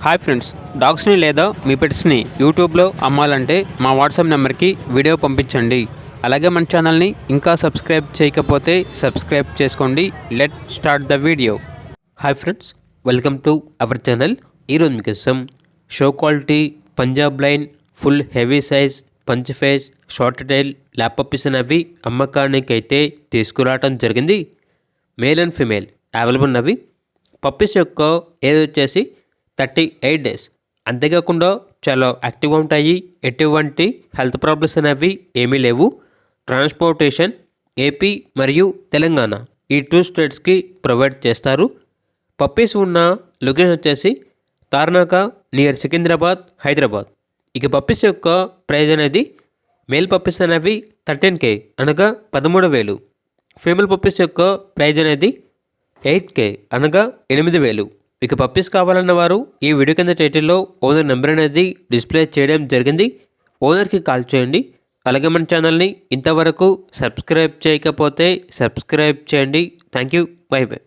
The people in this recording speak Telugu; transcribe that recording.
హాయ్ ఫ్రెండ్స్, డాగ్స్ని లేదా మీ పెట్స్ని యూట్యూబ్లో అమ్మాలంటే మా వాట్సాప్ నెంబర్కి వీడియో పంపించండి. అలాగే మన ఛానల్ని ఇంకా సబ్స్క్రైబ్ చేయకపోతే సబ్స్క్రైబ్ చేసుకోండి. Let start the video. Hi friends, welcome to our channel. ఈరోజు మీకోసం show quality Punjab line full heavy size punch face short tile lap puppies అనేవి అమ్మకానికి అయితే తీసుకురావడం జరిగింది. మేల్ అండ్ ఫీమేల్ అవైలబుల్ ఉన్నవి. పప్పీస్ యొక్క ఏజ్ వచ్చేసి 38 డేస్. అంతేకాకుండా చాలా యాక్టివ్గా ఉంటాయి. ఎటువంటి హెల్త్ ప్రాబ్లమ్స్ అనేవి ఏమీ లేవు. ట్రాన్స్పోర్టేషన్ ఏపీ మరియు తెలంగాణ ఈ 2 స్టేట్స్కి ప్రొవైడ్ చేస్తారు. పప్పీస్ ఉన్న లొకేషన్ వచ్చేసి తార్నాక నియర్ సికింద్రాబాద్, హైదరాబాద్. ఇక పప్పీస్ యొక్క ప్రైజ్ అనేది మేల్ పప్పీస్ అనేవి 13K అనగా 13,000. ఫీమేల్ పప్పీస్ యొక్క ప్రైజ్ అనేది 8K అనగా 8,000. ఇక పప్పీస్ కావాలన్న వారు ఈ వీడియో కింద టైటిల్లో ఓనర్ నెంబర్ అనేది డిస్ప్లే చేయడం జరిగింది. ఓనర్కి కాల్ చేయండి. అలాగే మన ఛానల్ని ఇంతవరకు సబ్స్క్రైబ్ చేయకపోతే సబ్స్క్రైబ్ చేయండి. Thank you. By by.